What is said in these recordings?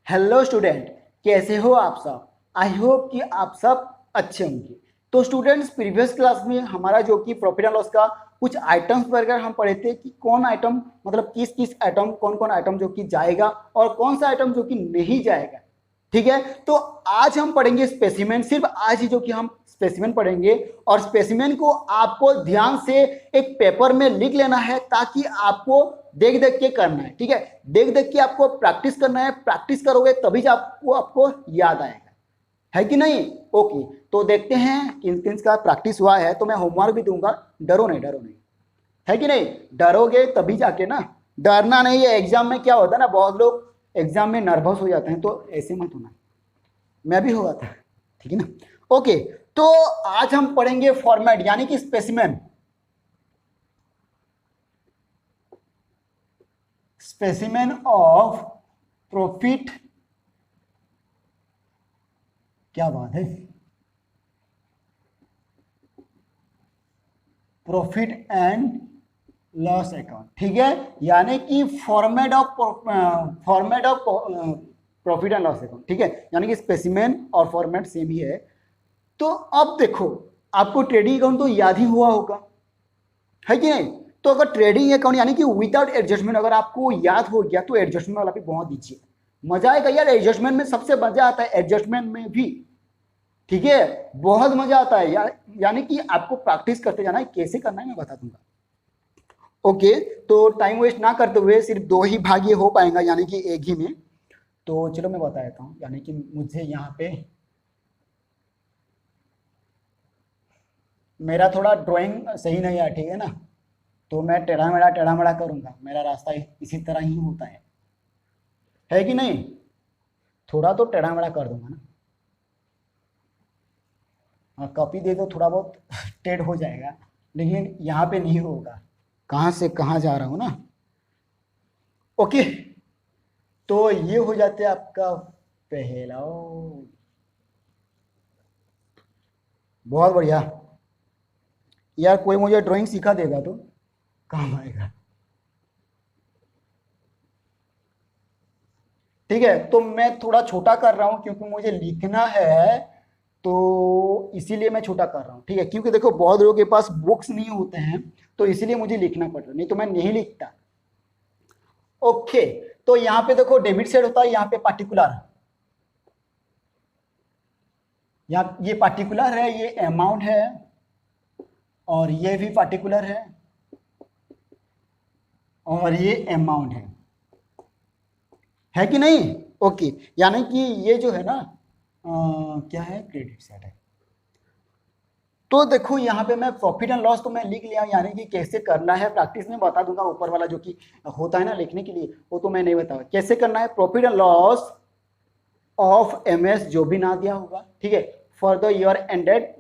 Hello student, कैसे हो आप सब। आई होप कि आप सब अच्छे होंगे। तो स्टूडेंट्स, प्रीवियस क्लास में हमारा जो कि प्रॉफिट एंड लॉस का कुछ आइटम्स वगैरह हम पढ़े थे कि कौन आइटम मतलब किस किस आइटम कौन कौन आइटम जो कि जाएगा और कौन सा आइटम जो कि नहीं जाएगा। ठीक है, तो आज हम पढ़ेंगे स्पेसिमेन। सिर्फ आज ही जो कि हम स्पेसिमेन पढ़ेंगे और स्पेसिमेन को आपको ध्यान से एक पेपर में लिख लेना है ताकि आपको देख देख के करना है। ठीक है, देख देख के आपको प्रैक्टिस करना है। प्रैक्टिस करोगे तभी आपको याद आएगा, है कि नहीं। ओके, तो देखते हैं किन किन का प्रैक्टिस हुआ है। तो मैं होमवर्क भी दूंगा, डरो नहीं, डरो नहीं, है कि नहीं। डरोगे तभी जाके ना, डरना नहीं है। एग्जाम में क्या होता है ना, बहुत लोग एग्जाम में नर्वस हो जाते हैं, तो ऐसे मत होना। मैं भी हुआ था, ठीक है ना। ओके, तो आज हम पढ़ेंगे फॉर्मेट यानी कि स्पेसिमेन। स्पेसिमेन ऑफ प्रॉफिट, क्या बात है, प्रॉफिट एंड लॉस अकाउंट। ठीक है, यानी कि format of profit and loss account. ठीक है, यानी कि स्पेसिमेन और फॉर्मेट सेम ही है। तो अब देखो, आपको ट्रेडिंग अकाउंट तो याद ही हुआ होगा, है कि नहीं। तो अगर ट्रेडिंग अकाउंट यानी कि विदाउट एडजस्टमेंट अगर आपको याद हो गया तो एडजस्टमेंट वाला भी बहुत दीजिए, मजा आएगा यार। एडजस्टमेंट में सबसे मजा आता है, एडजस्टमेंट में भी। ठीक है, बहुत मजा आता है यार। यानी कि आपको प्रैक्टिस करते जाना है, कैसे करना है मैं बता दूंगा। ओके, तो टाइम वेस्ट ना करते हुए सिर्फ दो ही भाग ये हो पाएगा, यानी कि एक ही में। तो चलो मैं बता देता हूँ। यानी कि मुझे यहाँ पे मेरा थोड़ा ड्राइंग सही नहीं है, ठीक है ना। तो मैं टेढ़ा मेढ़ा करूंगा, मेरा रास्ता इसी तरह ही होता है कि नहीं। थोड़ा तो टेढ़ा मेढ़ा कर दूंगा ना। हाँ, कॉपी दे दो, थोड़ा बहुत टेढ़ हो जाएगा, लेकिन यहाँ पे नहीं होगा। कहाँ से कहाँ जा रहा हूँ ना। ओके, तो ये हो जाते आपका पहला। बहुत बढ़िया यार, कोई मुझे ड्राइंग सिखा देगा तो काम आएगा। ठीक है, तो मैं थोड़ा छोटा कर रहा हूँ क्योंकि मुझे लिखना है, तो इसीलिए मैं छोटा कर रहा हूँ। ठीक है, क्योंकि देखो बहुत लोगों के पास बुक्स नहीं होते हैं, तो इसीलिए मुझे लिखना पड़ रहा है, नहीं तो मैं नहीं लिखता। ओके, तो यहाँ पे देखो डेबिट साइड होता है, यहाँ पे पार्टिकुलर। यहाँ ये पार्टिकुलर है, ये अमाउंट है, और ये भी पार्टिकुलर है, और ये अमाउंट है कि नहीं। ओके, यानी कि ये जो है ना क्या है, क्रेडिट साइड है। तो देखो यहाँ पे मैं प्रॉफिट एंड लॉस तो मैं लिख लिया, यानी कि कैसे करना है प्रैक्टिस में बता दूंगा। ऊपर वाला जो कि होता है ना लिखने के लिए, वो तो मैं नहीं बताऊंगा कैसे करना है। Profit and loss of MS जो भी ना दिया होगा, ठीक है, फॉर द ईयर एंडेड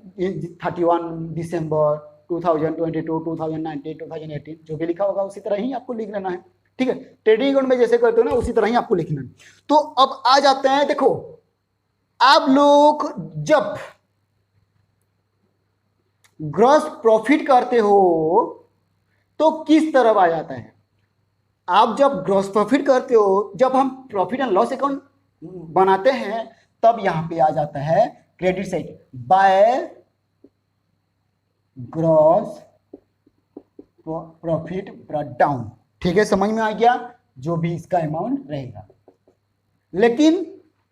31 दिसंबर 2022, 2019, 2018, जो भी लिखा होगा उसी तरह ही आपको लिख लेना है। ठीक है, ट्रेडिंग अकाउंट में जैसे करते हो ना उसी तरह ही आपको लिखना है। तो अब आ जाते हैं, देखो आप लोग जब ग्रॉस प्रॉफिट करते हो तो किस तरफ आ जाता है। आप जब ग्रॉस प्रॉफिट करते हो, जब हम प्रॉफिट एंड लॉस अकाउंट बनाते हैं, तब यहां पे आ जाता है credit side by gross profit brought down. ठीक है, समझ में आ गया, जो भी इसका अमाउंट रहेगा। लेकिन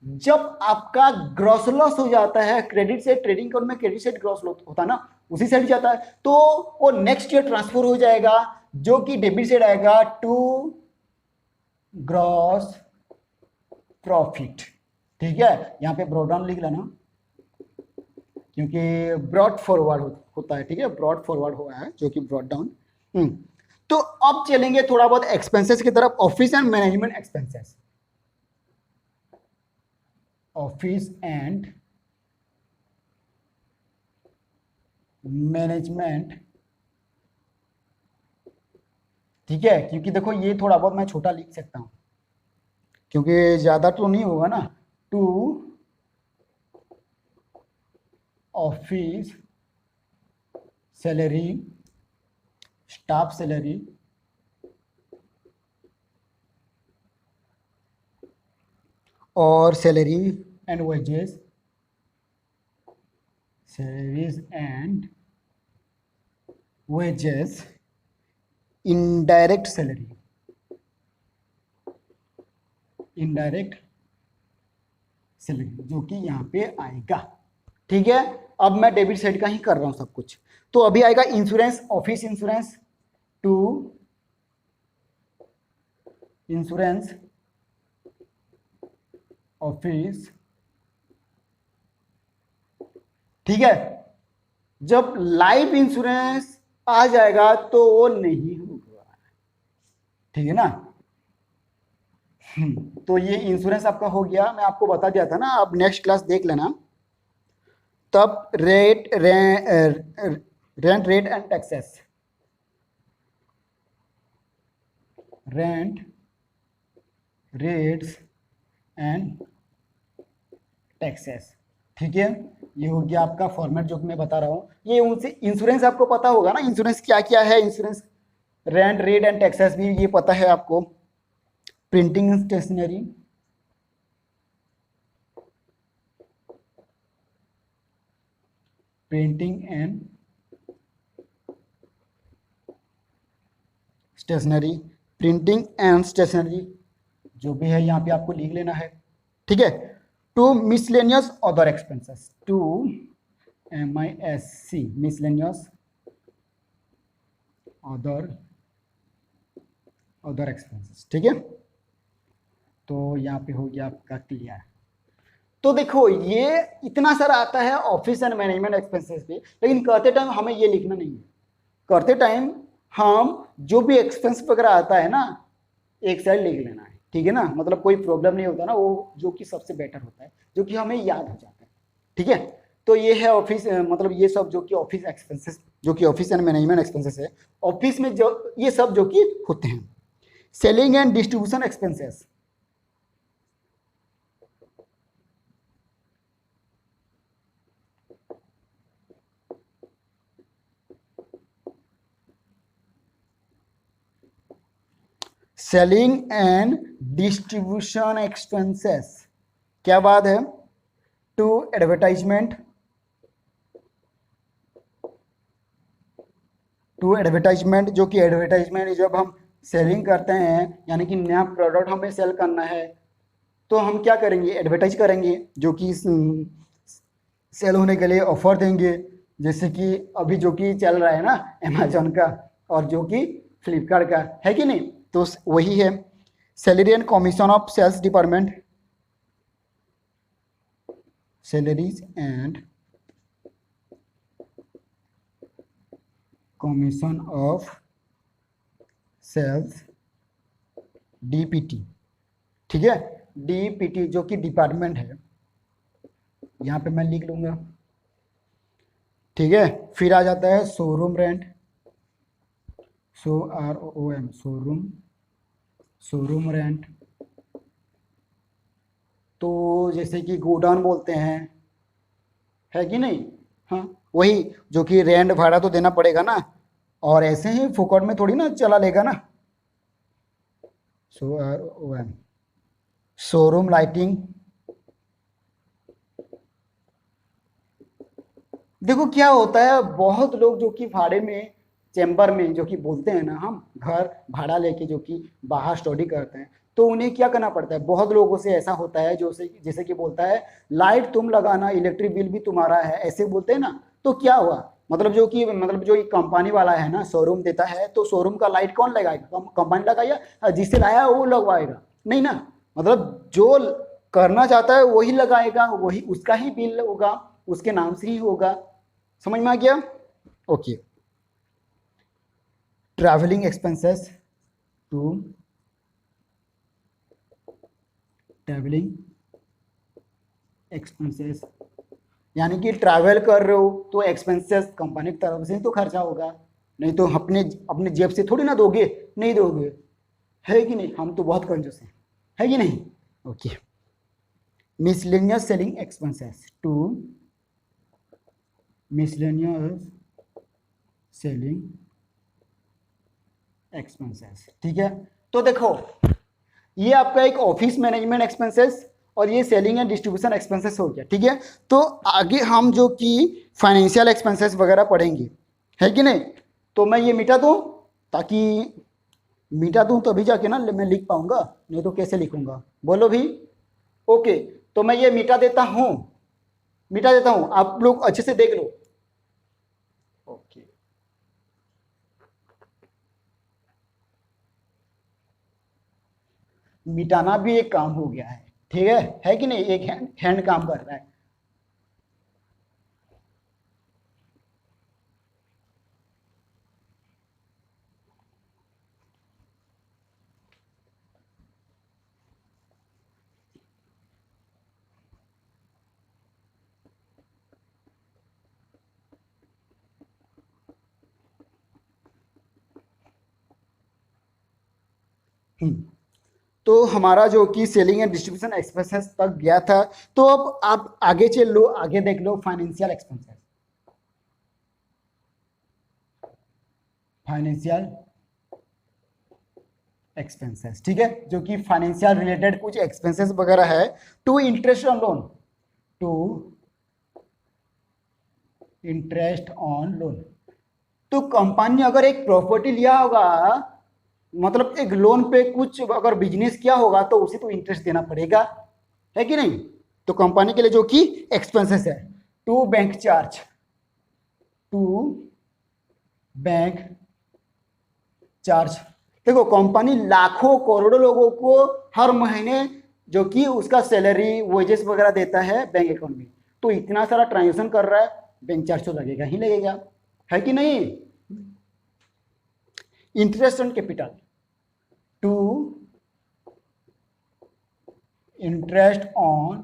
जब आपका ग्रॉस लॉस हो जाता है, क्रेडिट से ट्रेडिंग अकाउंट में क्रेडिट साइड ग्रॉस लॉस होता है ना, उसी साइड जाता है, तो वो नेक्स्ट ईयर ट्रांसफर हो जाएगा, जो कि डेबिट साइड आएगा टू ग्रॉस प्रॉफिट। ठीक है, यहां पे ब्रॉड डाउन लिख लेना, क्योंकि ब्रॉड फॉरवर्ड होता है। ठीक है, ब्रॉड फॉरवर्ड हुआ है जो कि ब्रॉड डाउन। तो अब चलेंगे थोड़ा बहुत एक्सपेंसेस की तरफ। Office and management expenses, office and management. ठीक है, क्योंकि देखो ये थोड़ा बहुत मैं छोटा लिख सकता हूं, क्योंकि ज्यादा तो नहीं होगा ना। To office salary, staff salary, और salary and wages, salaries and wages, indirect salary, indirect salary जो कि यहाँ पे आएगा। ठीक है, अब मैं डेबिट साइड का ही कर रहा हूँ सब कुछ। तो अभी आएगा insurance, office insurance, to insurance office. ठीक है, जब लाइफ इंश्योरेंस आ जाएगा तो वो नहीं होगा। ठीक है ना। तो ये इंश्योरेंस आपका हो गया, मैं आपको बता दिया था ना, अब नेक्स्ट क्लास देख लेना। तब rent rate and taxes, rent rates and taxes. ठीक है, ये हो गया आपका फॉर्मेट जो मैं बता रहा हूँ। ये उनसे इंश्योरेंस आपको पता होगा ना, इंश्योरेंस क्या क्या है, insurance rent rate and taxes भी ये पता है आपको। Printing stationery, printing and stationery, printing and stationery जो भी है यहाँ पे आपको लिख लेना है। ठीक है, to miscellaneous other expenses, to MISC miscellaneous other expenses. ठीक है, तो यहाँ पे हो गया आपका क्लियर। तो देखो ये इतना सारा आता है ऑफिस एंड मैनेजमेंट एक्सपेंसेस पे, लेकिन करते टाइम हमें ये लिखना नहीं है। करते टाइम हम जो भी एक्सपेंस वगैरह आता है ना, एक साइड लिख लेना है। ठीक है ना, मतलब कोई प्रॉब्लम नहीं होता ना, वो जो कि सबसे बेटर होता है, जो कि हमें याद हो जाता है। ठीक है, तो ये है ऑफिस, मतलब ये सब जो कि ऑफिस एक्सपेंसेस, जो कि ऑफिस एंड मैनेजमेंट एक्सपेंसेस है। ऑफिस में जो ये सब जो कि होते हैं। Selling and distribution expenses, selling and distribution expenses क्या बात है। टू एडवर्टाइजमेंट, टू एडवर्टाइजमेंट जो कि एडवर्टाइजमेंट जब हम सेलिंग करते हैं, यानी कि नया प्रोडक्ट हमें सेल करना है, तो हम क्या करेंगे, एडवर्टाइज करेंगे, जो कि सेल होने के लिए ऑफर देंगे। जैसे कि अभी जो कि चल रहा है ना अमेजोन का, और जो कि फ्लिपकार्ट का है कि नहीं, तो वही है। Salary and commission of sales department, salaries and commission of sales, DPT। ठीक है, DPT जो कि डिपार्टमेंट है, यहाँ पे मैं लिख लूंगा। ठीक है, फिर आ जाता है showroom rent, SOROM, showroom, showroom rent. तो जैसे कि गोडाउन बोलते हैं, है कि नहीं। हाँ, वही जो कि रेंट भाड़ा तो देना पड़ेगा ना, और ऐसे ही फुकट में थोड़ी ना चला लेगा ना। SOROM, showroom lighting. देखो क्या होता है, बहुत लोग जो कि भाड़े में, चैम्बर में जो कि बोलते हैं ना, हम घर भाड़ा लेके जो कि बाहर स्टडी करते हैं, तो उन्हें क्या करना पड़ता है। बहुत लोगों से ऐसा होता है जो से जैसे कि बोलता है लाइट तुम लगाना, इलेक्ट्रिक बिल भी तुम्हारा है, ऐसे बोलते हैं ना। तो क्या हुआ, मतलब जो कि मतलब जो कंपनी वाला है ना, शोरूम देता है, तो शोरूम का लाइट कौन लगाएगा, कंपनी लगाएगा, जिससे लाया है वो लगवाएगा नहीं ना। मतलब जो करना चाहता है वही लगाएगा, वही उसका ही बिल होगा, उसके नाम से ही होगा। समझ में आ गया। Okay, travelling expenses, to travelling expenses, यानी कि ट्रैवल कर रहे हो तो एक्सपेंसेस कंपनी की तरफ से ही तो खर्चा होगा, नहीं तो अपने अपने जेब से थोड़ी ना दोगे, नहीं दोगे, है कि नहीं। हम तो बहुत कंजूस हैं, है कि नहीं। Okay, miscellaneous selling expenses, to miscellaneous selling expenses. ठीक है, तो देखो ये आपका एक ऑफिस मैनेजमेंट एक्सपेंसेस और ये सेलिंग एंड डिस्ट्रीब्यूशन एक्सपेंसेस हो गया, ठीक है। तो आगे हम जो कि फाइनेंशियल एक्सपेंसेस वगैरह पढ़ेंगे, है कि नहीं। तो मैं ये मिटा दूँ, ताकि मिटा दूँ तभी जाके ना मैं लिख पाऊंगा, नहीं तो कैसे लिखूंगा, बोलो भी। ओके, तो मैं ये मिटा देता हूँ, मिटा देता हूँ, आप लोग अच्छे से देख लो। ओके, मिटाना भी एक काम हो गया है, ठीक है कि नहीं, एक हैंड काम कर रहा है। तो हमारा जो कि सेलिंग एंड डिस्ट्रीब्यूशन एक्सपेंसेस तक गया था, तो अब आप आगे चल लो, आगे देख लो फाइनेंशियल एक्सपेंसेस। फाइनेंशियल एक्सपेंसेस, ठीक है, जो कि फाइनेंशियल रिलेटेड कुछ एक्सपेंसेस वगैरह है। To interest on loan, to interest on loan. तो कंपनी ने अगर एक प्रॉपर्टी लिया होगा, मतलब एक लोन पे कुछ अगर बिजनेस किया होगा, तो उसे तो इंटरेस्ट देना पड़ेगा, है कि नहीं। तो कंपनी के लिए जो कि एक्सपेंसेस है, to bank charge, to bank charge. देखो कंपनी लाखों करोड़ों लोगों को हर महीने जो कि उसका सैलरी वेजेस वगैरह देता है बैंक अकाउंट में, तो इतना सारा ट्रांजेक्शन कर रहा है, बैंक चार्ज तो लगेगा ही लगेगा, है कि नहीं। Interest on capital, to interest on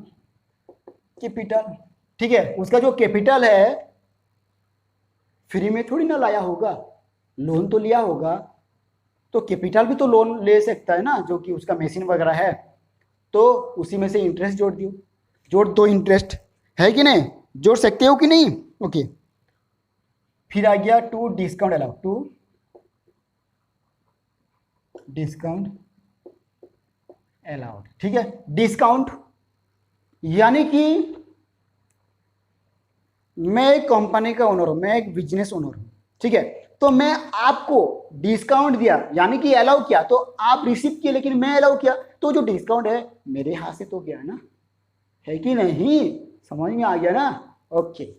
capital, ठीक है। उसका जो कैपिटल है फ्री में थोड़ी ना लाया होगा, लोन तो लिया होगा, तो कैपिटल भी तो लोन ले सकता है ना, जो कि उसका मशीन वगैरह है, तो उसी में से इंटरेस्ट जोड़ दियो, जोड़ दो इंटरेस्ट, है कि नहीं, जोड़ सकते हो कि नहीं। ओके, फिर आ गया to discount allow, to discount allowed, ठीक है। डिस्काउंट यानी कि मैं एक कंपनी का ओनर हूं, मैं एक बिजनेस ओनर हूं, ठीक है। तो मैं आपको डिस्काउंट दिया, यानी कि अलाउ किया, तो आप रिसीव किए, लेकिन मैं अलाउ किया, तो जो डिस्काउंट है मेरे हाथ से तो गया ना, है कि नहीं, समझ में आ गया ना। Okay,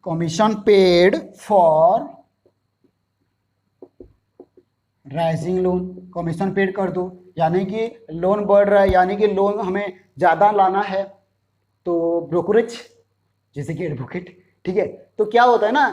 commission paid for rising loan, commission paid कर दो, यानी कि लोन बढ़ रहा है, यानी कि लोन हमें ज़्यादा लाना है, तो ब्रोकरेज जैसे कि एडवोकेट, ठीक है। तो क्या होता है ना,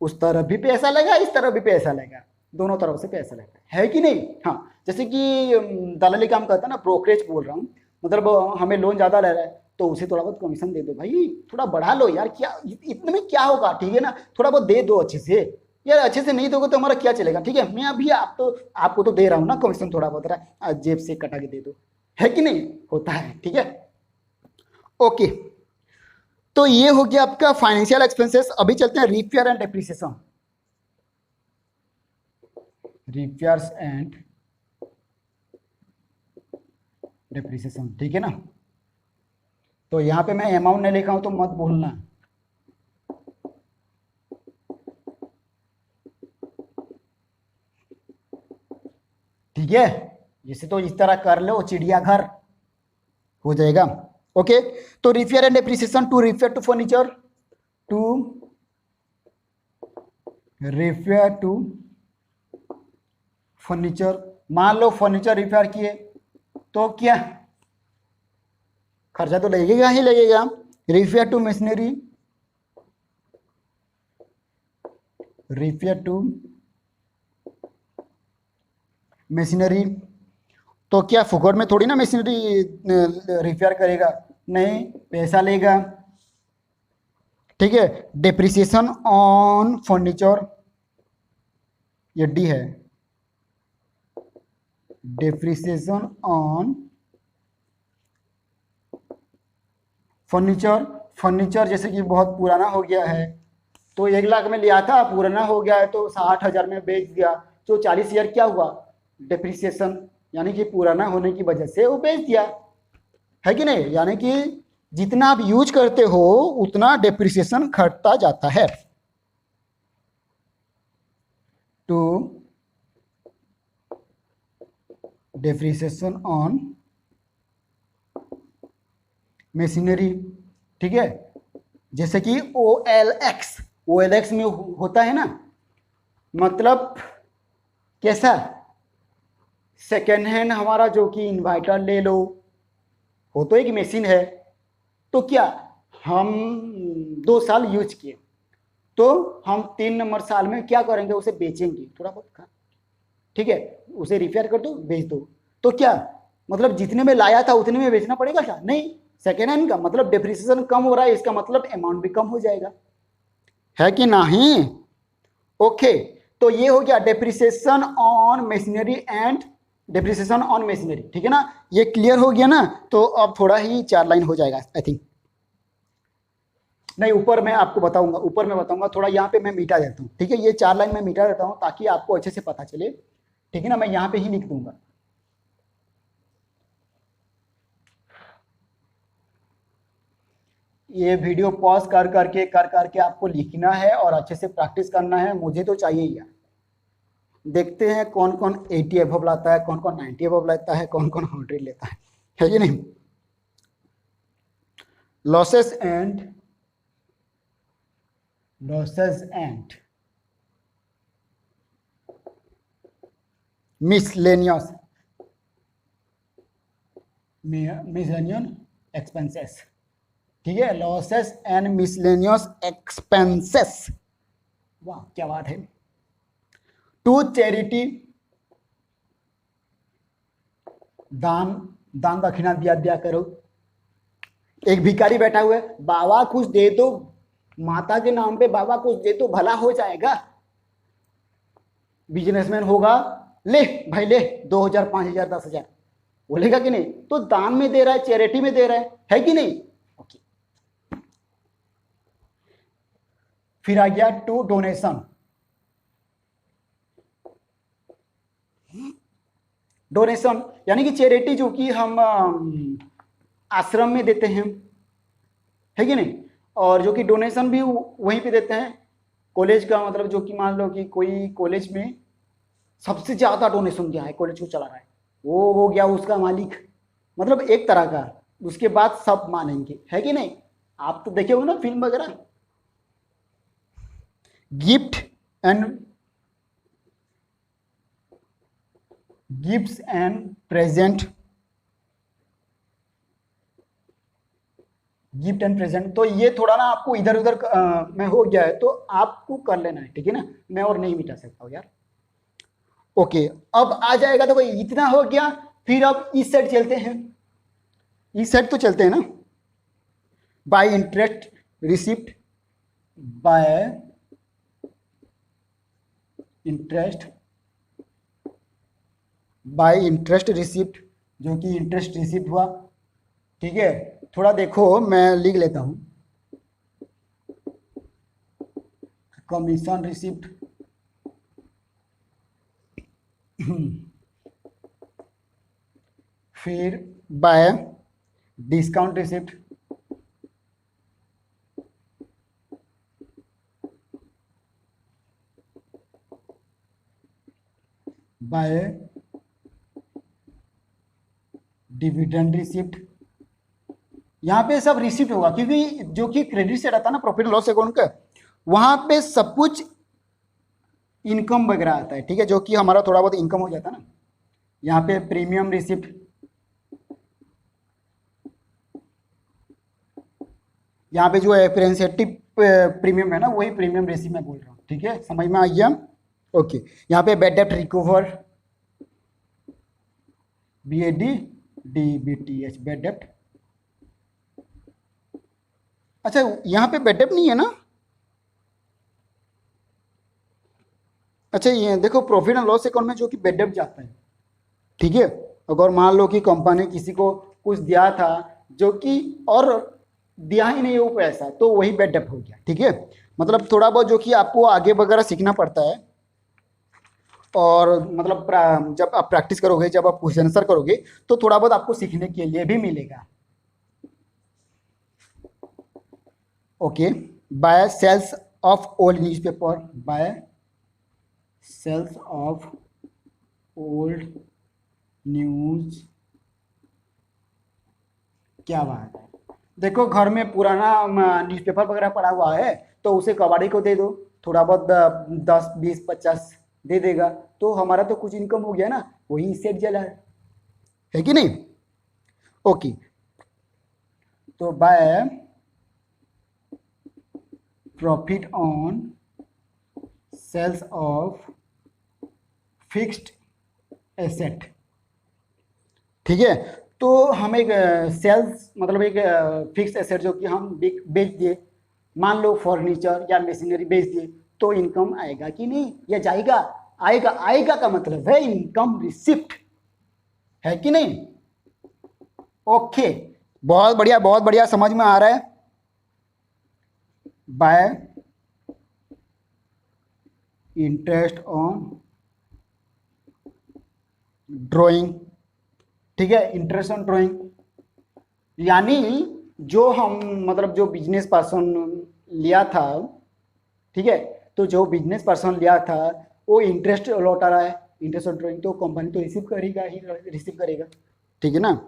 उस तरफ भी पैसा लगा, इस तरफ भी पैसा लगा, दोनों तरफ से पैसा लगा, है कि नहीं। हाँ, जैसे कि दलाली काम करता है ना, ब्रोकरेज बोल रहा हूँ, मतलब हमें लोन ज़्यादा ले रहा है, तो उसे थोड़ा बहुत कमीशन दे दो भाई, थोड़ा बढ़ा लो यार, क्या इतने में क्या होगा, ठीक है ना, थोड़ा बहुत दे दो अच्छे से यार, अच्छे से नहीं दोगे तो हमारा क्या चलेगा, ठीक है। मैं अभी आपको तो दे रहा हूँ ना कमीशन, थोड़ा बहुत रहा, जेब से कटा के दे दो, है कि नहीं, होता है, ठीक है। ओके, तो ये हो गया आपका फाइनेंशियल एक्सपेंसेस। अभी चलते हैं repair and depreciation, repairs and depreciation, ठीक है ना। तो यहां पे मैं अमाउंट नहीं लिखा हूं, तो मत भूलना, ठीक है। जिसे तो इस तरह कर लो, चिड़ियाघर हो जाएगा। ओके, तो repair and depreciation, to repair to furniture, to repair to furniture. मान लो फर्नीचर रिपेयर किए, तो क्या खर्चा तो लगेगा ही लगेगा। Repair to machinery, repair to machinery, तो क्या फुकट में थोड़ी ना मशीनरी रिपेयर करेगा, नहीं, पैसा लेगा, ठीक है। डेप्रिसिएशन ऑन फर्नीचर, ये डी है, डेप्रिसिएशन ऑन फर्नीचर। फर्नीचर जैसे कि बहुत पुराना हो गया है, तो 1 लाख में लिया था, पुराना हो गया है तो 60,000 में बेच दिया, तो 40,000 क्या हुआ, डेप्रिसिएशन, यानी कि पुराना होने की वजह से वो बेच दिया, है कि नहीं। यानी कि जितना आप यूज करते हो उतना डेप्रिसिएशन घटता जाता है। टू डेप्रिसिएशन ऑन मशीनरी, ठीक है, जैसे कि OLX में होता है ना, मतलब कैसा, सेकेंड हैंड हमारा जो कि इन्वर्टर ले लो, वो तो एक मशीन है, तो क्या हम 2 साल यूज किए तो हम 3 नंबर साल में क्या करेंगे, उसे बेचेंगे थोड़ा बहुत का, ठीक है, उसे रिपेयर कर दो बेच दो, तो क्या मतलब जितने में लाया था उतने में बेचना पड़ेगा क्या, नहीं, सेकेंड हैंड का मतलब डिप्रिसिएशन कम हो रहा है, इसका मतलब अमाउंट भी कम हो जाएगा, है कि नहीं। ओके, तो ये हो गया depreciation on machinery and depreciation on machinery, ठीक है ना, ये क्लियर हो गया ना। तो अब थोड़ा ही 4 लाइन हो जाएगा आई थिंक, नहीं ऊपर मैं आपको बताऊंगा, ऊपर मैं बताऊंगा, थोड़ा यहाँ पे मैं मिटा देता हूँ, ठीक है, ये 4 लाइन मैं मिटा देता हूँ ताकि आपको अच्छे से पता चले, ठीक है ना, मैं यहाँ पे ही लिख दूंगा। ये वीडियो पॉज कर करके आपको लिखना है और अच्छे से प्रैक्टिस करना है, मुझे तो चाहिए यार। देखते हैं कौन कौन 80 एबव लाता है, कौन कौन 90 एबव लेता है, कौन कौन 100 लेता है कि नहीं। लॉसेस एंड मिसलेनियस एक्सपेंसेस, ठीक है, लॉसेस एंड मिसलेनियस एक्सपेंसेस, वाह क्या बात है। टू चैरिटी, दान दक्षिणा दिया करो। एक भिखारी बैठा हुआ है, बाबा कुछ दे दो, माता के नाम पे बाबा कुछ दे दो, भला हो जाएगा। बिजनेसमैन होगा, ले भाई ले 2,000 5,000 10,000, बोलेगा कि नहीं, तो दान में दे रहा है, चैरिटी में दे रहा है कि नहीं। ओके, फिर आ गया टू डोनेशन। डोनेशन यानी कि चैरिटी जो कि हम आश्रम में देते हैं, है कि नहीं, और जो कि डोनेशन भी वहीं पे देते हैं कॉलेज का, मतलब जो कि मान लो कि कोई कॉलेज में सबसे ज्यादा डोनेशन दिया है, कॉलेज को चला रहा है, वो हो गया उसका मालिक, मतलब एक तरह का, उसके बाद सब मानेंगे, है कि नहीं। आप तो देखे हो ना फिल्म वगैरह। Gifts and present, gift and present, तो ये थोड़ा ना आपको इधर उधर में हो गया है, तो आपको कर लेना है, ठीक है ना, मैं और नहीं मिटा सकता हूँ यार। ओके, अब आ जाएगा, तो भाई इतना हो गया, फिर अब इस साइड चलते हैं, इस साइड तो चलते हैं ना। Bye interest receipt, bye interest receipt, जो कि इंटरेस्ट रिसिप्ट हुआ, ठीक है, थोड़ा देखो मैं लिख लेता हूं, कमीशन रिसिप्ट, फिर by discount receipt, by dividend receipt. यहाँ पे सब रिसिप्ट होगा, क्योंकि जो कि क्रेडिट से रहता है ना प्रॉफिट एंड लॉस अकाउंट का, वहां पे सब कुछ इनकम वगैरह आता है, ठीक है, जो कि हमारा थोड़ा बहुत इनकम हो जाता है ना। यहाँ पे प्रीमियम रिसिप्ट, यहाँ पे जो एप्रेंसेटिव प्रीमियम है ना, वही प्रीमियम रिसिप्ट मैं बोल रहा हूँ, ठीक है, समझ में आ गया। ओके, यहाँ पे बैड डेब्ट रिकवर, BADDBTH, बैड डेब्ट। अच्छा, यहाँ पे बैड डेब्ट नहीं है ना। अच्छा, ये देखो प्रॉफिट एंड लॉस अकाउंट में जो कि बैड डेब्ट जाता है, ठीक है, अगर मान लो कि कंपनी किसी को कुछ दिया था जो कि और दिया ही नहीं वो पैसा, तो वही बैड डेब्ट हो गया, ठीक है। मतलब थोड़ा बहुत जो कि आपको आगे वगैरह सीखना पड़ता है, और मतलब जब आप प्रैक्टिस करोगे, जब आप क्वेश्चन आंसर करोगे, तो थोड़ा बहुत आपको सीखने के लिए भी मिलेगा। Okay, by sales of old newspaper, by sales of old news, क्या बात है। देखो घर में पुराना न्यूज़पेपर वगैरह पड़ा हुआ है, तो उसे कबाड़ी को दे दो, थोड़ा बहुत 10, 20, 50 दे देगा, तो हमारा तो कुछ इनकम हो गया ना, वही सेट जला है कि नहीं। ओके, तो by profit on sales of fixed asset, ठीक है। तो हम एक सेल्स मतलब एक फिक्स एसेट जो कि हम बेच दिए, मान लो फर्नीचर या मशीनरी बेच दिए, तो इनकम आएगा कि नहीं, या जाएगा? आएगा। आएगा का मतलब है इनकम रिसिप्ट, है कि नहीं। ओके, बहुत बढ़िया, बहुत बढ़िया, समझ में आ रहा है। बाय इंटरेस्ट ऑन ड्राइंग, ठीक है, इंटरेस्ट ऑन ड्राइंग, यानी जो हम मतलब जो बिजनेस पर्सन लिया था, ठीक है, तो जो बिजनेस पर्सन लिया था वो इंटरेस्ट लौटा रहा है, इंटरेस्ट ऑन ड्राइंग, तो कंपनी तो रिसीव करेगा ही, रिसीव करेगा, ठीक है ना।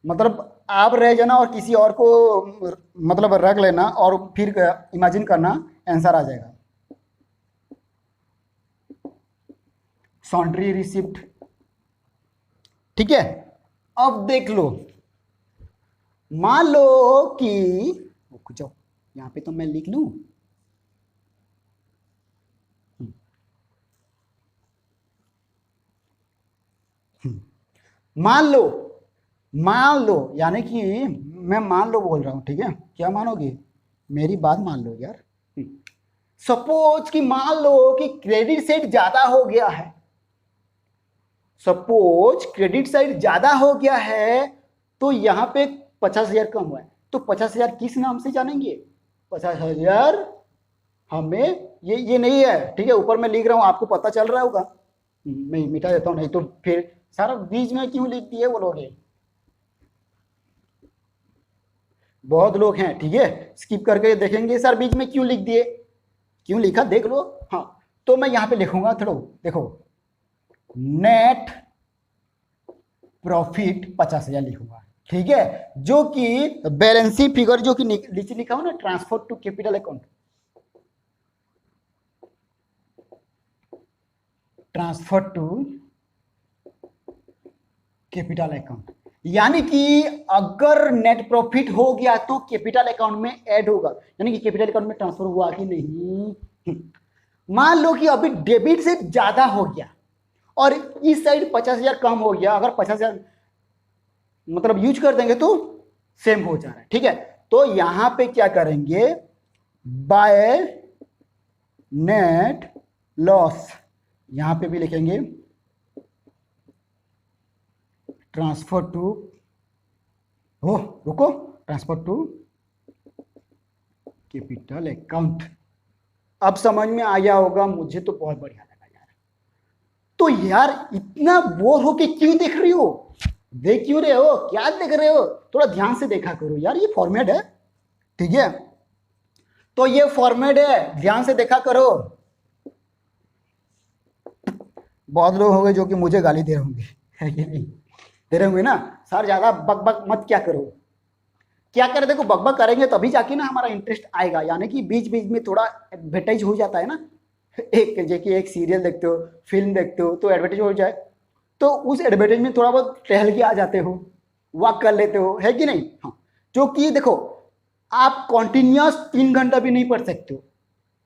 मतलब आप रह जाना और किसी और को मतलब रख लेना, और फिर इमेजिन करना, आंसर आ जाएगा। सॉन्ड्री रिसिप्ट, ठीक है। अब देख लो, मान लो कि रुक जाओ, यहां पे तो मैं लिख लूं, मान लो, मान लो, यानी कि मैं मान लो बोल रहा हूं, ठीक है, क्या मानोगे, मेरी बात मान लो यार। सपोज कि मान लो कि क्रेडिट साइड ज्यादा हो गया है, सपोज क्रेडिट साइड ज्यादा हो गया है, तो यहां पे 50,000 कम हुआ है, तो 50,000 किस नाम से जानेंगे? 50,000 हमें ये नहीं है, ठीक है, ऊपर मैं लिख रहा हूं, आपको पता चल रहा होगा, मैं मिटा देता हूं, नहीं तो फिर सारा बीच में क्यों लिख दिए बोलोगे, बहुत लोग हैं, ठीक है, स्किप करके देखेंगे सर बीच में क्यों लिख दिए, क्यों लिखा देख लो। हाँ, तो मैं यहां पे लिखूंगा, थोड़ा देखो, नेट प्रॉफिट 50,000 लिखूंगा, ठीक है, जो कि बैलेंस शीट फिगर जो कि नीचे लिखा हो ना, transfer to capital account, transfer to capital account, यानी कि अगर नेट प्रॉफिट हो गया तो कैपिटल अकाउंट में ऐड होगा, यानी कि कैपिटल अकाउंट में ट्रांसफर हुआ कि नहीं। मान लो कि अभी डेबिट से ज्यादा हो गया और इस साइड 50,000 कम हो गया, अगर 50,000 मतलब यूज कर देंगे तो सेम हो जा रहा है, ठीक है। तो यहां पे क्या करेंगे, बाय नेट लॉस, यहां पे भी लिखेंगे ट्रांसफर टू, हो रुको, ट्रांसफर टू कैपिटल अकाउंट। अब समझ में आ गया होगा, मुझे तो बहुत बढ़िया लगा यार। तो यार इतना बोर होके क्यों देख रही हो, देख क्यों रहे हो, क्या देख रहे हो, थोड़ा ध्यान से देखा करो यार, ये फॉर्मेट है, ठीक है, तो ये फॉर्मेट है, ध्यान से देखा करो। बहुत लोग होंगे जो कि मुझे गाली दे रहे होंगे, है कि नहीं, दे रहे होंगे ना, सर ज्यादा बक बक मत क्या करो, क्या करें, देखो बक बक करेंगे तभी जाके ना हमारा इंटरेस्ट आएगा, यानी कि बीच बीच में थोड़ा एडवर्टाइज हो जाता है ना, एक जैसे एक सीरियल देखते हो, फिल्म देखते हो, तो एडवर्टाइज हो जाए, तो उस एडवर्टाइज में थोड़ा बहुत टहल के आ जाते हो, वॉक कर लेते हो, है कि नहीं। हाँ, जो कि देखो आप कॉन्टिन्यूस 3 घंटा भी नहीं पढ़ सकते हो,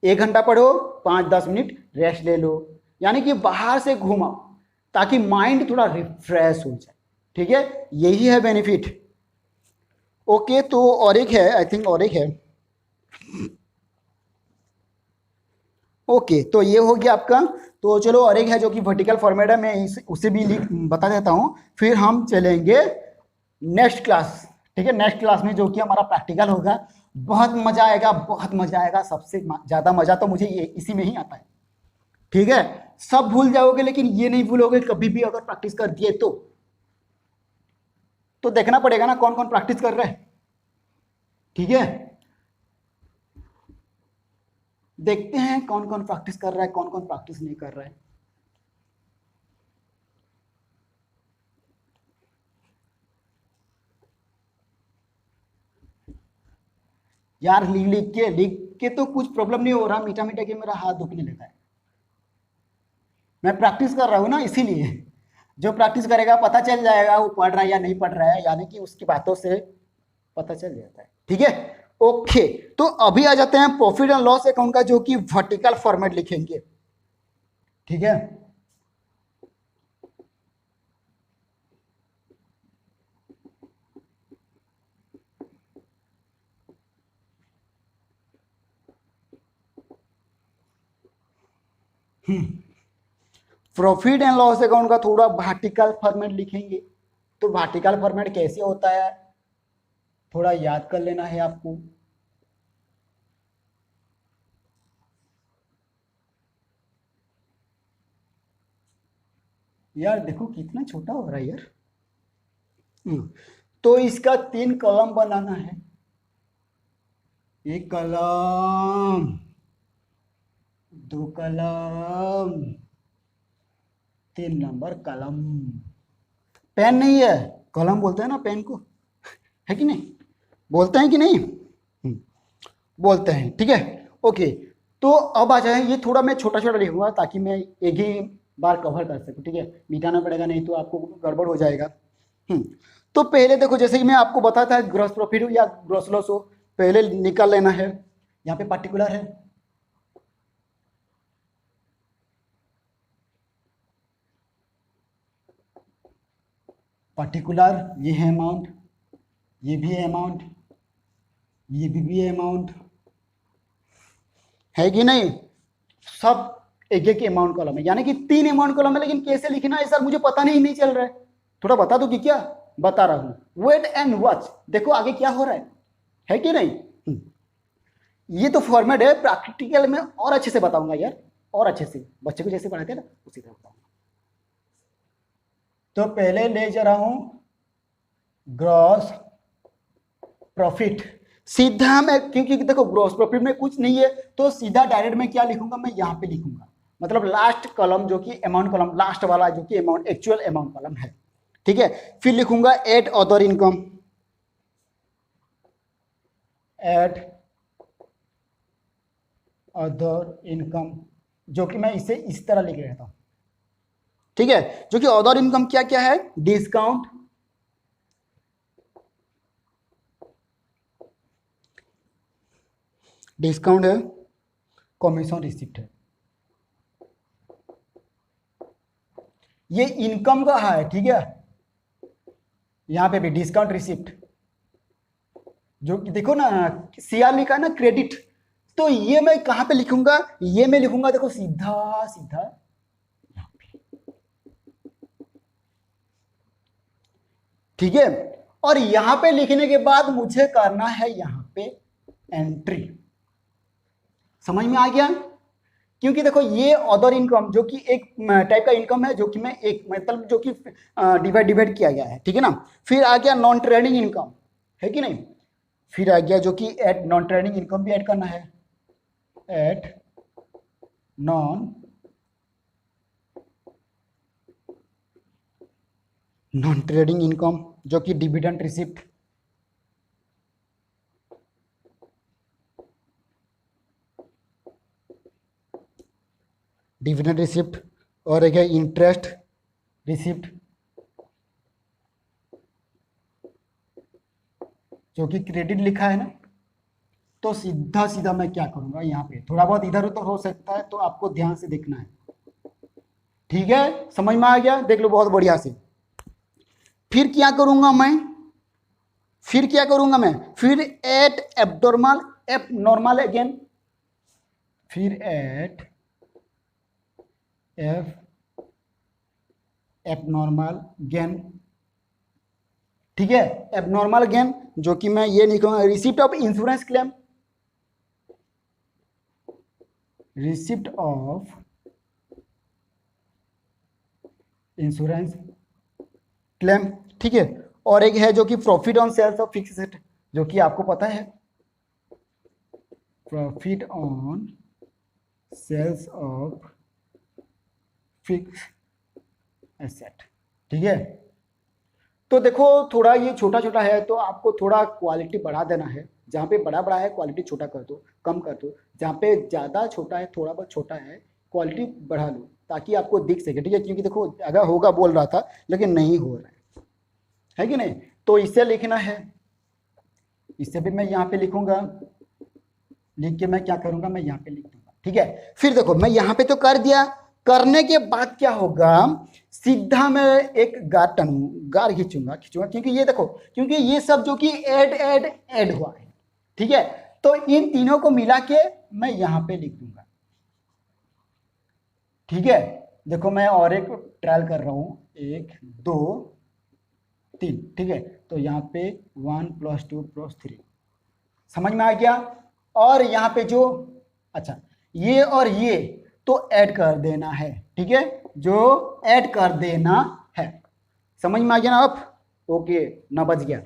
1 घंटा पढ़ो, 5-10 मिनट रेस्ट ले लो, यानी कि बाहर से घूमाओ ताकि माइंड थोड़ा रिफ्रेश हो जाए, ठीक है, यही है बेनिफिट। ओके, तो और एक है, आई थिंक और एक है। ओके, तो ये हो गया आपका, तो चलो और एक है जो कि वर्टिकल फॉर्मेट है, मैं उसे भी लिख बता देता हूँ, फिर हम चलेंगे नेक्स्ट क्लास, ठीक है, नेक्स्ट क्लास में जो कि हमारा प्रैक्टिकल होगा, बहुत मजा आएगा, बहुत मजा आएगा। सबसे ज्यादा मजा तो मुझे ये इसी में ही आता है। ठीक है, सब भूल जाओगे लेकिन ये नहीं भूलोगे कभी भी अगर प्रैक्टिस कर दिए तो देखना पड़ेगा ना कौन कौन प्रैक्टिस कर रहे हैं। ठीक है, देखते हैं कौन कौन प्रैक्टिस कर रहा है, कौन कौन प्रैक्टिस नहीं कर रहा है। यार लिख के तो कुछ प्रॉब्लम नहीं हो रहा, मीठा मीठा के मेरा हाथ दुखने लगा है। मैं प्रैक्टिस कर रहा हूँ ना, इसीलिए। जो प्रैक्टिस करेगा पता चल जाएगा वो पढ़ रहा है या नहीं पढ़ रहा है, यानी कि उसकी बातों से पता चल जाता है। ठीक है, ओके। तो अभी आ जाते हैं प्रॉफिट एंड लॉस अकाउंट का, जो कि वर्टिकल फॉर्मेट लिखेंगे। ठीक है, प्रॉफिट एंड लॉस अकाउंट का थोड़ा वर्टिकल फॉर्मेट लिखेंगे। तो वर्टिकल फॉर्मेट कैसे होता है, थोड़ा याद कर लेना है आपको। यार देखो कितना छोटा हो रहा है यार। तो इसका 3 कॉलम बनाना है। एक column, 2 column, 3 number column. Pen नहीं है, कॉलम बोलते हैं ना पेन को, है कि नहीं, बोलते हैं कि नहीं? बोलते हैं। ठीक है, ओके। तो अब आ जाए, ये थोड़ा मैं छोटा छोटा लिखूंगा ताकि मैं एक ही बार कवर कर सकूं। ठीक है, मिटाना पड़ेगा नहीं तो आपको गड़बड़ हो जाएगा। तो पहले देखो, जैसे कि मैं आपको बताता है ग्रॉस प्रॉफिट हो या ग्रॉस लॉस हो, पहले निकाल लेना है। यहाँ पे पर्टिकुलर है, पर्टिकुलर ये है अमाउंट, ये भी है अमाउंट, ये भी है अमाउंट, है कि नहीं? सब एक एक अमाउंट कॉलम है, यानी कि 3 अमाउंट कॉलम है। लेकिन कैसे लिखना है सर, मुझे पता नहीं चल रहा है, थोड़ा बता दो कि क्या। बता रहा हूं, वेट एंड वॉच, देखो आगे क्या हो रहा है कि नहीं? ये तो फॉर्मेट है, प्रैक्टिकल में और अच्छे से बताऊंगा यार, और अच्छे से बच्चे को जैसे पढ़ाते हैं ना उसी तरह बताऊंगा। तो पहले ले जा रहा हूं ग्रॉस प्रॉफिट, सीधा मैं, क्योंकि देखो ग्रॉस प्रॉफिट में कुछ नहीं है तो सीधा डायरेक्ट में क्या लिखूंगा, मैं यहाँ पे लिखूंगा, मतलब लास्ट कॉलम जो कि अमाउंट कॉलम, लास्ट वाला जो कि अमाउंट एक्चुअल अमाउंट कॉलम है। ठीक है, फिर लिखूंगा add other income, add other income, जो कि मैं इसे इस तरह लिख रहता हूं। ठीक है, जो कि अदर इनकम क्या क्या है, डिस्काउंट, डिस्काउंट है, कमीशन रिसिप्ट है, ये इनकम का है। ठीक है, यहां पे भी डिस्काउंट रिसिप्ट, जो कि देखो ना सीआर लिखा है ना, क्रेडिट, तो ये मैं कहां पे लिखूंगा, ये मैं लिखूंगा देखो सीधा सीधा यहां पे। ठीक है, और यहां पे लिखने के बाद मुझे करना है यहां पे एंट्री। समझ में आ गया? क्योंकि देखो ये अदर इनकम जो कि एक टाइप का इनकम है, जो कि मैं एक मतलब जो कि डिवाइड किया गया है। ठीक है ना, फिर आ गया नॉन ट्रेडिंग इनकम, है कि नहीं? फिर आ गया जो कि एड नॉन ट्रेडिंग इनकम भी ऐड करना है, add non non trading income, जो कि डिविडेंड रिसिप्ट, डिविडेंड रिसिप्ट, और एक है इंटरेस्ट रिसिप्ट, जो कि क्रेडिट लिखा है ना। तो सीधा सीधा मैं क्या करूंगा, यहाँ पे थोड़ा बहुत इधर उधर हो सकता है तो आपको ध्यान से देखना है। ठीक है, समझ में आ गया, देख लो बहुत बढ़िया से। फिर क्या करूंगा मैं, फिर क्या करूंगा मैं, फिर at abnormal, abnormal again, फिर at F abnormal again, ठीक है। एबनॉर्मल गेन जो कि मैं ये लिखूंगा, receipt of insurance claim, receipt of insurance claim, ठीक है। और एक है जो कि profit on sales of fix asset, जो कि आपको पता है profit on sales of fix asset, ठीक है। तो देखो थोड़ा ये छोटा छोटा है तो आपको थोड़ा क्वालिटी बढ़ा देना है, जहाँ पे बड़ा बड़ा है क्वालिटी छोटा कर दो, कम कर दो, जहाँ पे ज़्यादा छोटा है थोड़ा बहुत छोटा है क्वालिटी बढ़ा लो, ताकि आपको दिख सके, ठीक है। क्योंकि देखो अगर होगा बोल रहा था लेकिन नहीं हो रहा है कि नहीं। तो इसे लिखना है, इसे भी मैं यहाँ पे लिखूंगा, लिख के मैं क्या करूंगा, मैं यहाँ पे लिख दूंगा, ठीक है। फिर देखो मैं यहाँ पे तो कर दिया, करने के बाद क्या होगा, सीधा मैं एक गार खींचूंगा खींचूंगा, क्योंकि ये देखो, क्योंकि ये सब जो कि ऐड ऐड ऐड हुआ है, ठीक है। तो इन तीनों को मिला के मैं यहाँ पे लिख दूंगा, ठीक है। देखो मैं और एक ट्रायल कर रहा हूँ, 1 2 3, ठीक है। तो यहाँ पे 1 + 2 + 3, समझ में आ गया। और यहाँ पे जो, अच्छा ये और ये तो ऐड कर देना है, ठीक है, जो ऐड कर देना है, समझ में आ गया ना आप, ओके ना, बच गया,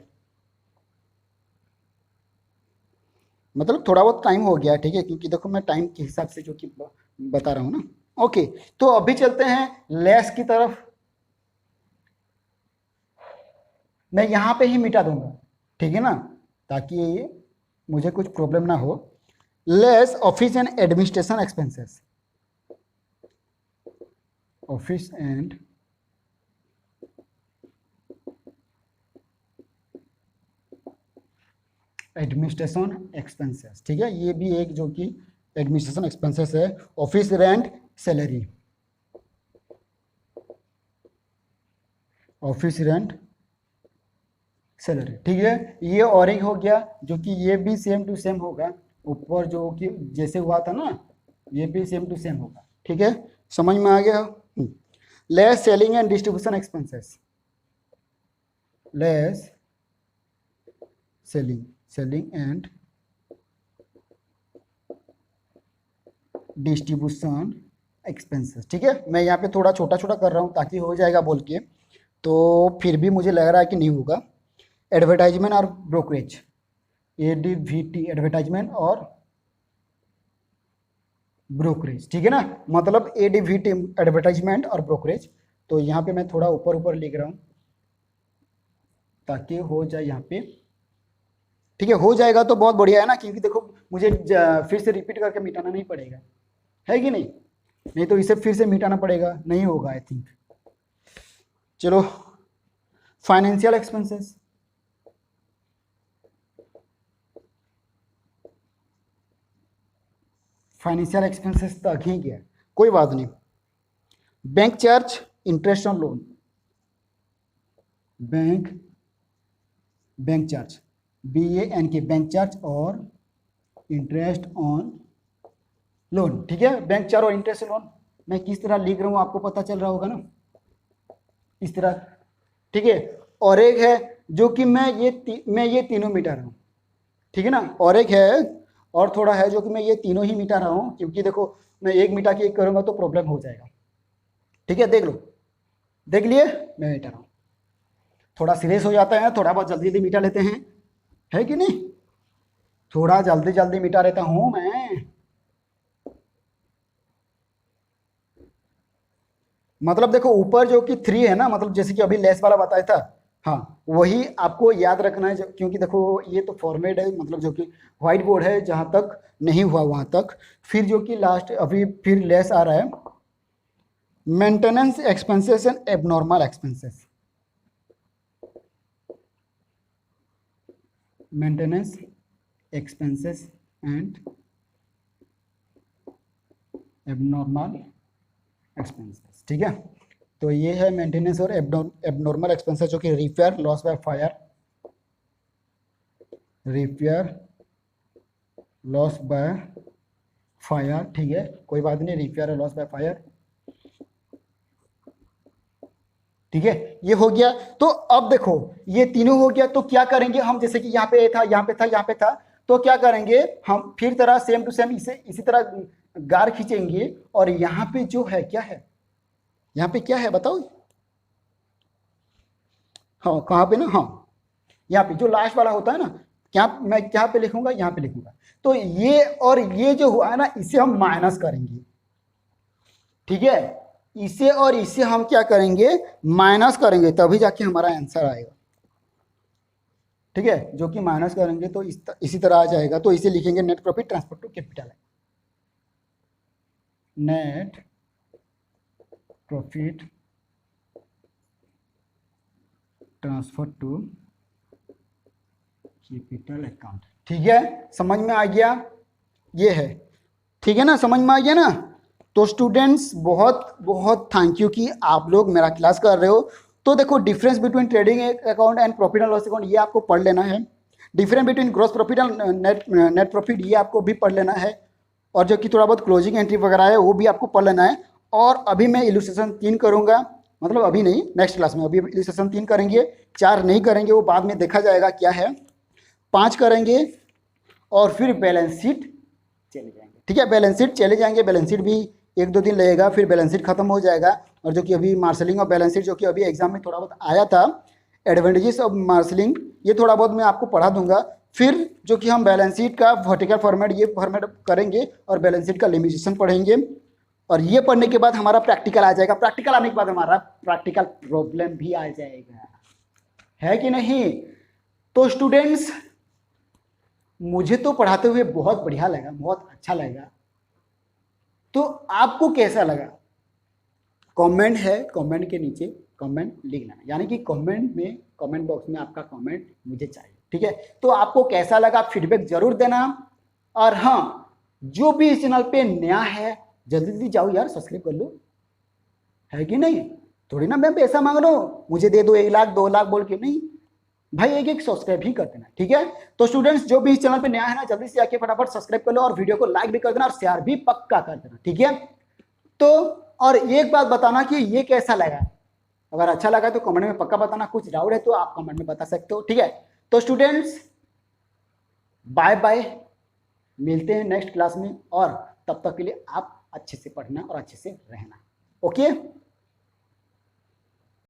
मतलब थोड़ा बहुत टाइम हो गया, ठीक है, क्योंकि देखो मैं टाइम के हिसाब से जो कि बता रहा हूँ ना। ओके, तो अभी चलते हैं लेस की तरफ, मैं यहाँ पे ही मिटा दूंगा, ठीक है ना, ताकि मुझे कुछ प्रॉब्लम ना हो। Less office and administration expenses, office and administration expenses, ठीक है। ये भी एक जो कि एडमिनिस्ट्रेशन एक्सपेंसेस है, office rent salary, office rent salary, ठीक है। ये और एक हो गया जो कि ये भी सेम टू सेम होगा, ऊपर जो कि जैसे हुआ था ना, ये भी सेम टू सेम होगा, ठीक है, समझ में आ गया। Less selling and distribution expenses, less selling and distribution expenses, ठीक है। मैं यहाँ पे थोड़ा छोटा छोटा कर रहा हूँ ताकि हो जाएगा बोल के, तो फिर भी मुझे लग रहा है कि नहीं होगा। एडवर्टाइजमेंट और ब्रोकरेज, ADVT, एडवर्टाइजमेंट और ब्रोकरेज, ठीक है ना, मतलब ADVT एडवर्टाइजमेंट और ब्रोकरेज। तो यहाँ पे मैं थोड़ा ऊपर ऊपर लिख रहा हूँ ताकि हो जाए यहाँ पे, ठीक है। हो जाएगा तो बहुत बढ़िया है ना, क्योंकि देखो मुझे फिर से रिपीट करके मिटाना नहीं पड़ेगा, है कि नहीं, नहीं तो इसे फिर से मिटाना पड़ेगा, नहीं होगा आई थिंक। चलो, फाइनेंशियल एक्सपेंसेस, फाइनेंशियल एक्सपेंसेस तक ही गया, कोई बात नहीं। Bank charge, interest on loan, bank bank charge, BANK, bank charge और इंटरेस्ट ऑन लोन, ठीक है। बैंक चार्ज और इंटरेस्ट लोन मैं किस तरह लिख रहा हूँ आपको पता चल रहा होगा ना, इस तरह, ठीक है। और एक है जो कि मैं ये तीनों मिटा रहा हूँ, ठीक है ना। और एक है, और थोड़ा है जो कि मैं ये तीनों ही मिटा रहा हूँ, क्योंकि देखो मैं एक मिटा के एक करूँगा तो प्रॉब्लम हो जाएगा, ठीक है। देख लो, देख लिए, मैं मिटा रहा हूँ, थोड़ा सीरियस हो जाता है, थोड़ा बहुत जल्दी जल्दी मिटा लेते हैं, है कि नहीं, थोड़ा जल्दी जल्दी मिटा लेता हूँ मैं, मतलब देखो ऊपर जो कि 3 है ना, मतलब जैसे कि अभी लेस वाला बताया था, हाँ वही आपको याद रखना है, क्योंकि देखो ये तो फॉर्मेट है, मतलब जो कि व्हाइट बोर्ड है, जहाँ तक नहीं हुआ वहाँ तक। फिर जो कि लास्ट अभी फिर लेस आ रहा है, maintenance expenses and abnormal expenses, maintenance expenses and abnormal expenses, ठीक है। तो ये है मेंटेनेंस और एबनॉर्मल एक्सपेंसेस, जो कि repair, loss by fire, repair, loss by fire, ठीक है, कोई बात नहीं, रिपेयर और लॉस बाय फायर, ठीक है, ये हो गया। तो अब देखो ये तीनों हो गया, तो क्या करेंगे हम, जैसे कि यहाँ पे था, यहाँ पे था, यहाँ पे था, तो क्या करेंगे हम, फिर तरह सेम टू सेम इसे इसी तरह गार खींचेंगे, और यहाँ पे जो है क्या है, यहाँ पे क्या है बताओ। हाँ कहाँ पे ना, हाँ यहाँ पे जो लास्ट वाला होता है ना, क्या मैं क्या पे लिखूंगा, यहाँ पे लिखूंगा। तो ये और ये जो हुआ है ना, इसे हम माइनस करेंगे, ठीक है, इसे और इसे हम क्या करेंगे, माइनस करेंगे, तभी जाके हमारा आंसर आएगा। ठीक है, जो कि माइनस करेंगे तो इसी तरह आ जाएगा। तो इसे लिखेंगे net profit transfer to capital है, net profit transfer to capital account. ठीक है, समझ में आ गया, ये है, ठीक है ना, समझ में आ गया ना। तो स्टूडेंट्स बहुत बहुत थैंक यू कि आप लोग मेरा क्लास कर रहे हो। तो देखो difference between trading account and profit and loss account ये आपको पढ़ लेना है। Difference between gross profit and net profit ये आपको भी पढ़ लेना है। और जो कि थोड़ा बहुत क्लोजिंग एंट्री वगैरह है वो भी आपको पढ़ लेना है। और अभी मैं इलस्ट्रेशन 3 करूंगा, मतलब अभी नहीं, नेक्स्ट क्लास में। अभी इलस्ट्रेशन 3 करेंगे, 4 नहीं करेंगे, वो बाद में देखा जाएगा क्या है। 5 करेंगे और फिर बैलेंस शीट चले जाएंगे। ठीक है, बैलेंस शीट चले जाएंगे, बैलेंस शीट भी 1-2 दिन लगेगा, फिर बैलेंस शीट खत्म हो जाएगा। और जो कि अभी मार्शलिंग और बैलेंस शीट जो कि अभी एग्जाम में थोड़ा बहुत आया था, एडवांटेजेस ऑफ मार्शलिंग, ये थोड़ा बहुत मैं आपको पढ़ा दूंगा। फिर जो कि हम बैलेंस शीट का वर्टिकल फॉर्मेट ये फॉर्मेट करेंगे और बैलेंस शीट का लिमिटेशन पढ़ेंगे। और ये पढ़ने के बाद हमारा प्रैक्टिकल आ जाएगा, प्रैक्टिकल आने के बाद हमारा प्रैक्टिकल प्रॉब्लम भी आ जाएगा, है कि नहीं। तो स्टूडेंट्स मुझे तो पढ़ाते हुए बहुत बढ़िया लगा, बहुत अच्छा लगा। तो आपको कैसा लगा, कमेंट है, कमेंट के नीचे कमेंट लिख लेना, यानी कि कमेंट में, कमेंट बॉक्स में आपका कमेंट मुझे चाहिए। ठीक है, तो आपको कैसा लगा फीडबैक जरूर देना। और हाँ, जो भी इस चैनल पे नया है जल्दी जल्दी जाओ यार, सब्सक्राइब कर लो, है कि नहीं। थोड़ी ना मैं पैसा मांग रहा हूँ, मुझे दे दो 1 लाख 2 लाख बोल के, नहीं भाई, एक सब्सक्राइब ही कर देना। ठीक है, तो स्टूडेंट्स जो भी इस चैनल पे नया है ना, जल्दी से आके फटाफट सब्सक्राइब कर लो और वीडियो को लाइक भी कर देना और शेयर भी पक्का कर देना। ठीक है, तो और एक बात बताना कि ये कैसा लगा, अगर अच्छा लगा तो कमेंट में पक्का बताना, कुछ डाउट है तो आप कमेंट में बता सकते हो। ठीक है, तो स्टूडेंट्स बाय बाय, मिलते हैं नेक्स्ट क्लास में, और तब तक के लिए आप अच्छे से पढ़ना और अच्छे से रहना। ओके।